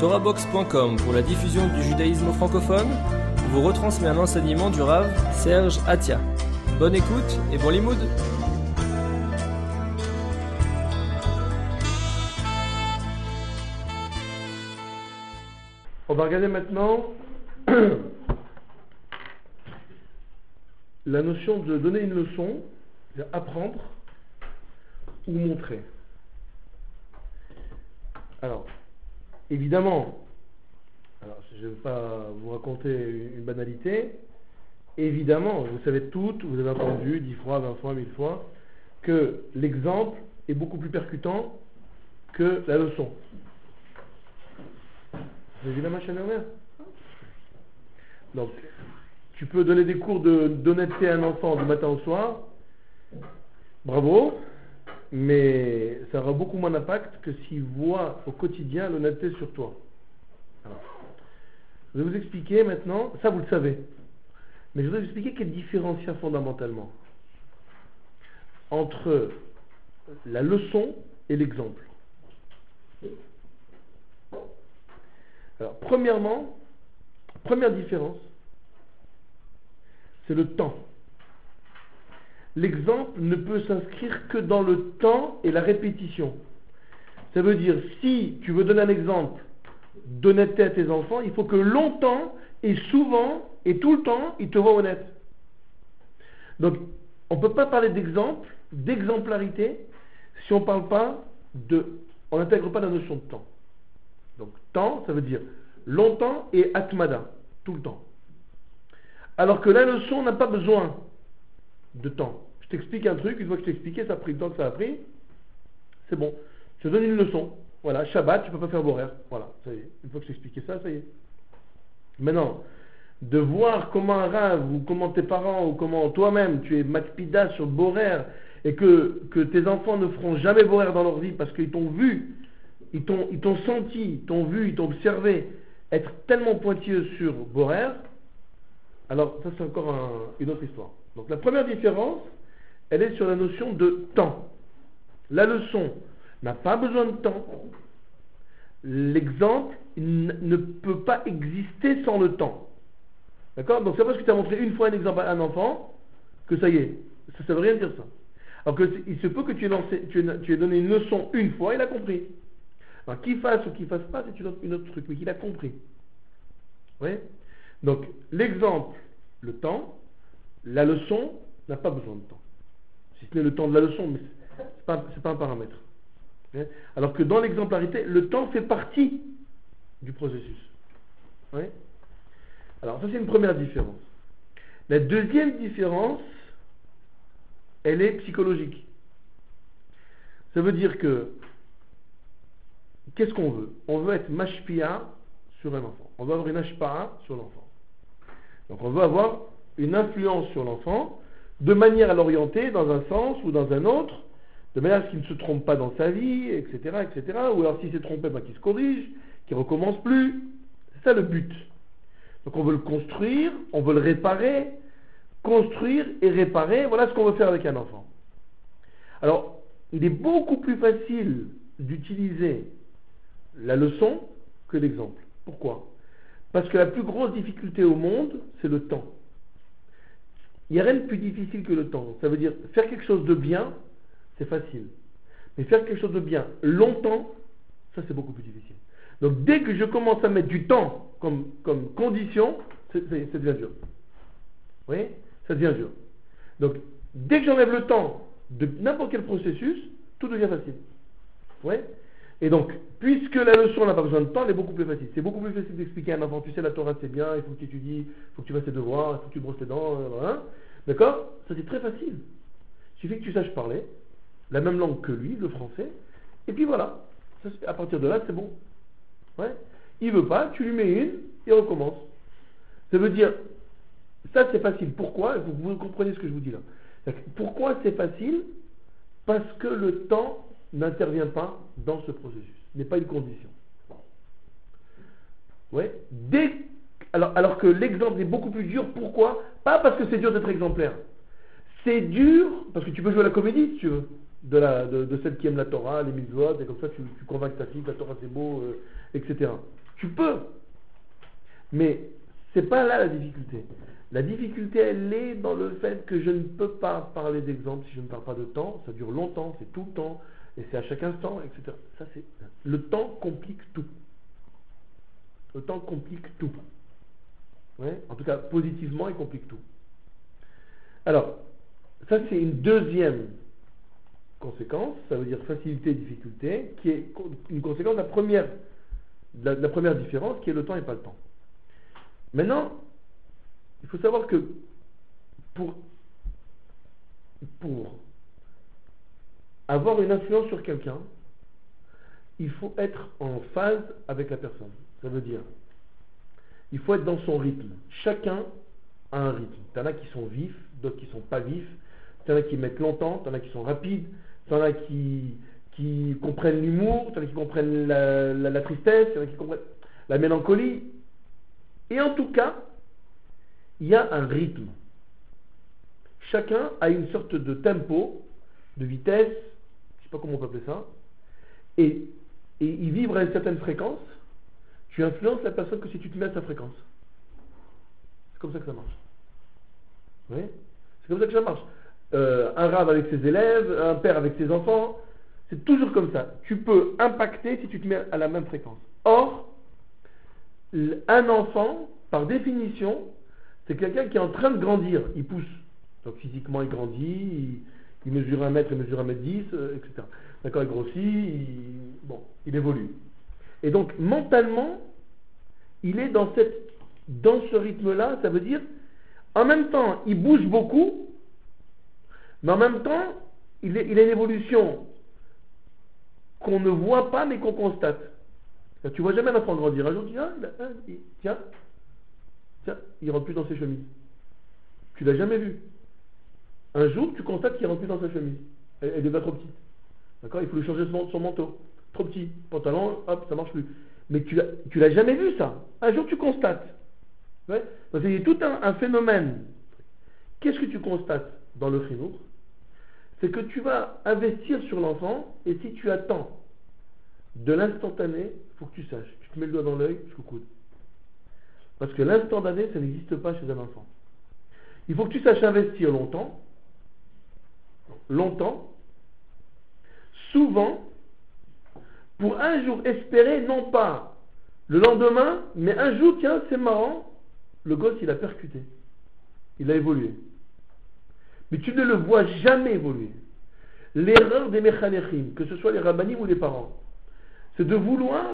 TorahBox.com pour la diffusion du judaïsme francophone vous retransmet un enseignement du Rav Serge Atia. Bonne écoute et bon limoud. On va regarder maintenant la notion de donner une leçon, c'est-à-dire apprendre ou montrer. Alors, évidemment, je ne vais pas vous raconter une banalité, évidemment, vous savez toutes, vous avez entendu 10 fois, 20 fois, 1000 fois, que l'exemple est beaucoup plus percutant que la leçon. Vous avez vu la machine à laver ? Donc, tu peux donner des cours d'honnêteté à un enfant du matin au soir, bravo, mais ça aura beaucoup moins d'impact que s'il voit au quotidien l'honnêteté sur toi. Alors, je vais vous expliquer maintenant, ça vous le savez, mais je vais vous expliquer quelle différence il y a fondamentalement entre la leçon et l'exemple. Alors, premièrement, première différence, c'est le temps. L'exemple ne peut s'inscrire que dans le temps et la répétition. Ça veut dire, si tu veux donner un exemple d'honnêteté à tes enfants, il faut que longtemps et souvent et tout le temps, ils te voient honnête. Donc, on ne peut pas parler d'exemple, d'exemplarité, si on parle pas on n'intègre pas la notion de temps. Donc, temps, ça veut dire longtemps et atmada, tout le temps. Alors que la leçon n'a pas besoin de temps. Je t'explique un truc, une fois que je t'ai expliqué, ça a pris le temps que ça a pris, c'est bon. Je te donne une leçon. Voilà, Shabbat, tu ne peux pas faire Borer. Voilà, ça y est. Une fois que je t'ai expliqué ça, ça y est. Maintenant, de voir comment un rave, ou comment tes parents, ou comment toi-même, tu es makpida sur Borer, et que tes enfants ne feront jamais Borer dans leur vie parce qu'ils t'ont vu, ils t'ont senti, ils t'ont vu, ils t'ont observé être tellement pointilleux sur Borer, alors ça c'est encore une autre histoire. Donc la première différence, elle est sur la notion de temps. La leçon n'a pas besoin de temps. L'exemple ne peut pas exister sans le temps. D'accord ? Donc c'est parce que tu as montré une fois un exemple à un enfant que ça y est. Ça ne veut rien dire ça. Alors il se peut que tu aies donné une leçon une fois, il a compris. Alors qu'il fasse ou qu'il ne fasse pas, c'est une autre truc, mais qu'il a compris. Oui ? Donc l'exemple, le temps, la leçon n'a pas besoin de temps. Si ce n'est le temps de la leçon, mais ce n'est pas un paramètre. Oui ? Alors que dans l'exemplarité, le temps fait partie du processus. Oui ? Alors ça c'est une première différence. La deuxième différence, elle est psychologique. Ça veut dire que qu'est-ce qu'on veut ? On veut être mashpia sur un enfant. On veut avoir une ashpa'a sur l'enfant. Donc on veut avoir une influence sur l'enfant de manière à l'orienter dans un sens ou dans un autre, de manière à ce qu'il ne se trompe pas dans sa vie, etc., etc. Ou alors s'il s'est trompé, qu'il se corrige, qu'il ne recommence plus. C'est ça le but. Donc on veut le construire, on veut le réparer, construire et réparer, voilà ce qu'on veut faire avec un enfant. Alors, il est beaucoup plus facile d'utiliser la leçon que l'exemple. Pourquoi ? Parce que la plus grosse difficulté au monde, c'est le temps. Il n'y a rien de plus difficile que le temps. Ça veut dire, faire quelque chose de bien, c'est facile. Mais faire quelque chose de bien longtemps, ça c'est beaucoup plus difficile. Donc dès que je commence à mettre du temps comme condition, ça devient dur. Vous voyez ? Ça devient dur. Donc dès que j'enlève le temps de n'importe quel processus, tout devient facile. Vous voyez ? Et donc, puisque la leçon n'a pas besoin de temps, elle est beaucoup plus facile. C'est beaucoup plus facile d'expliquer à un enfant, tu sais, la Torah c'est bien, il faut que tu étudies, il faut que tu fasses tes devoirs, il faut que tu brosses tes dents, voilà. D'accord ? Ça c'est très facile. Il suffit que tu saches parler la même langue que lui, le français, et puis voilà. Ça, à partir de là, c'est bon. Ouais. Il veut pas, tu lui mets une, et on recommence. Ça veut dire, ça c'est facile. Pourquoi ? Il faut que vous compreniez ce que je vous dis là. Pourquoi c'est facile ? Parce que le temps n'intervient pas dans ce processus. Ce n'est pas une condition. Ouais. Alors que l'exemple est beaucoup plus dur. Pourquoi ? Pas parce que c'est dur d'être exemplaire. C'est dur parce que tu peux jouer à la comédie si tu veux. De celle qui aime la Torah, les mitzvot, et comme ça tu convaincs ta fille que la Torah c'est beau, etc. Tu peux. Mais c'est pas là la difficulté. La difficulté, elle est dans le fait que je ne peux pas parler d'exemple si je ne parle pas de temps. Ça dure longtemps, c'est tout le temps, et c'est à chaque instant, etc. Ça, c'est... Le temps complique tout. Le temps complique tout. Ouais, en tout cas, positivement, il complique tout. Alors, ça c'est une deuxième conséquence, ça veut dire facilité, difficulté, qui est une conséquence de la première différence, qui est le temps et pas le temps. Maintenant, il faut savoir que pour avoir une influence sur quelqu'un, il faut être en phase avec la personne. Ça veut dire, il faut être dans son rythme. Chacun a un rythme. Il y en a qui sont vifs, d'autres qui ne sont pas vifs. Il y en a qui mettent longtemps, il y en a qui sont rapides. Il y en a qui comprennent l'humour, il y en a qui comprennent la tristesse, il y en a qui comprennent la mélancolie. Et en tout cas, il y a un rythme. Chacun a une sorte de tempo, de vitesse, je ne sais pas comment on peut appeler ça, et il vibre à une certaine fréquence. Tu influences la personne que si tu te mets à sa fréquence. C'est comme ça que ça marche. Oui, c'est comme ça que ça marche. Un rave avec ses élèves, un père avec ses enfants, c'est toujours comme ça. Tu peux impacter si tu te mets à la même fréquence. Or, un enfant, par définition, c'est quelqu'un qui est en train de grandir. Il pousse. Donc physiquement, il grandit, il mesure 1 mètre, il mesure 1m10, etc. D'accord, il grossit, il évolue. Et donc, mentalement, il est dans ce rythme-là, ça veut dire, en même temps, il bouge beaucoup, mais en même temps, il a une évolution qu'on ne voit pas, mais qu'on constate. Tu ne vois jamais un enfant grandir. Un jour, tu dis, tiens, il rentre plus dans ses chemises. Tu ne l'as jamais vu. Un jour, tu constates qu'il rentre plus dans sa chemise. Elle devient trop petite. D'accord, il faut lui changer son manteau. Trop petit. Pantalon, hop, ça marche plus. Mais tu l'as jamais vu, ça. Un jour, tu constates. Ouais. Donc, il y a tout un phénomène. Qu'est-ce que tu constates dans le chinour? C'est que tu vas investir sur l'enfant, et si tu attends de l'instantané, il faut que tu saches. Tu te mets le doigt dans l'œil jusqu'au coude. Parce que l'instantané, ça n'existe pas chez un enfant. Il faut que tu saches investir longtemps, souvent, pour un jour espérer, non pas le lendemain, mais un jour, tiens, c'est marrant, le gosse, il a percuté. Il a évolué. Mais tu ne le vois jamais évoluer. L'erreur des mechanechim, que ce soit les rabbanim ou les parents, c'est de vouloir